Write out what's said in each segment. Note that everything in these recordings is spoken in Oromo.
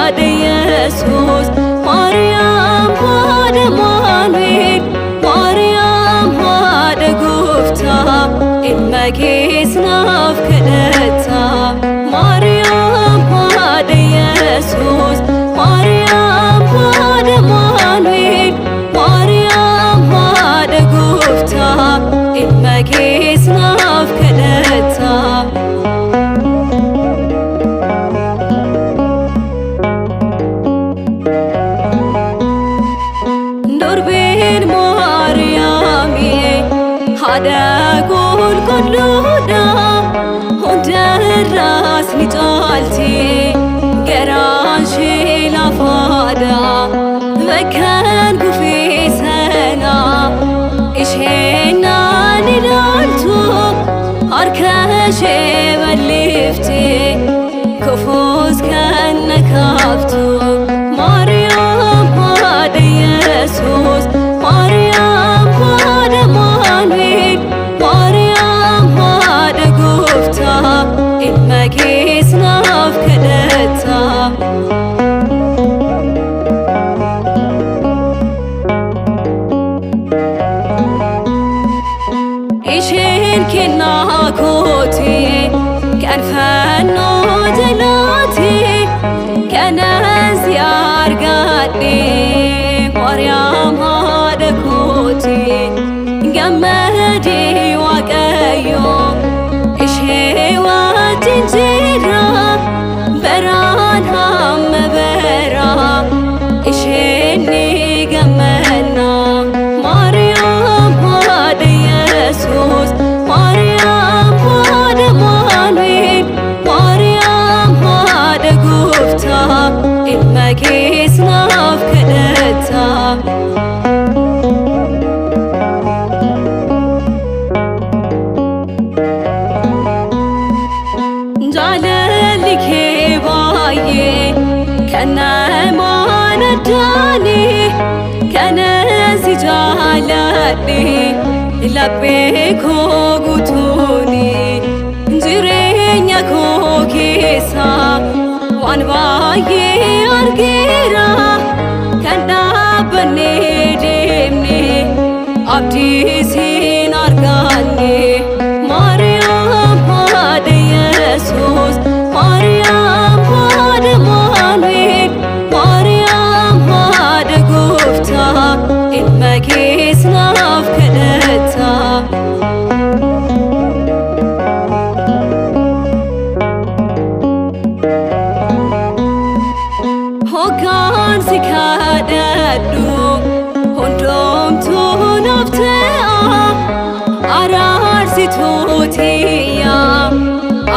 Haadha Iyyeesuus Mariyaam haadha Maanu'eel Mariyaam haadha Gooftaa ilma kees naaf kadhatta Mariyaam haadha Iyyeesuus Mariyaam haadha Maanu'eel Mariyaam haadha Gooftaa ilma kees naaf kadhatta Durbeen Mariyaami haadha qulqulluudha hundarraas ni caalti garaan ishee lafaadha bakkaan kufee sana isheen naan ilaaltu harka ishee bal'iftee kufuus kan na kaaftu Mariyaam haadha Iyyeesuus Mariyaam haadha Maanu'eel Mariyaam haadha Gooftaa ilma kees naaf kadhatta isheen kennaa kooti kan fannoo jalaati kanan si argadhe Mariyaam haadha kooti gammadee Waaqayyo ishee wajjin jira baraan hamma baraa isheen ni gammanna Mariyaam haadha Iyyeesuus Mariyaam haadha Maanu'eel Mariyaam haadha Gooftaa ilma kees naaf kadhatta jaalalli kee baay'ee kan namaan addaani kanan si jaaladhe laphee koo guutuuni jireenya koo keessa waan baay'ee argeera kan dhaabbannee deemne abdii siin arganne Mariyaam haadha Iyyeesuus Mariyaam haadha Maanu'eel Mariyaam haadha Gooftaa ilma kees naaf kadhatta hoggaan si kadhadhu hundoomtuu naaf ta'a araarsituu tiyya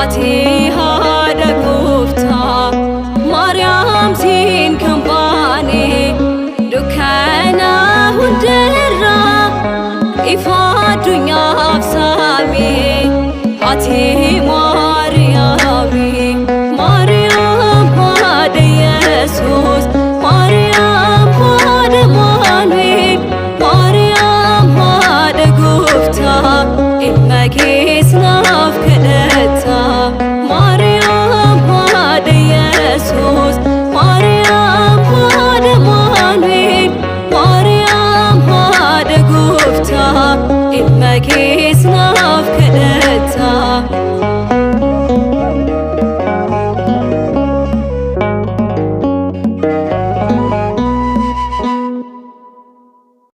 ati haadha Gooftaa Mariyaam siin kan baane dukkana hundarraa ifa addunyaaf saame ati Mariyaami Mariyaam haadha Iyyeesuus Mariyaam haadha Maanu'eel Mariyaam haadha Gooftaa ilma kees naaf kadhatta Mariyaam haadha Iyyeesuus Mariyaam haadha Maanu'eel Mariyaam haadha Gooftaa ilma kees naaf kadhatta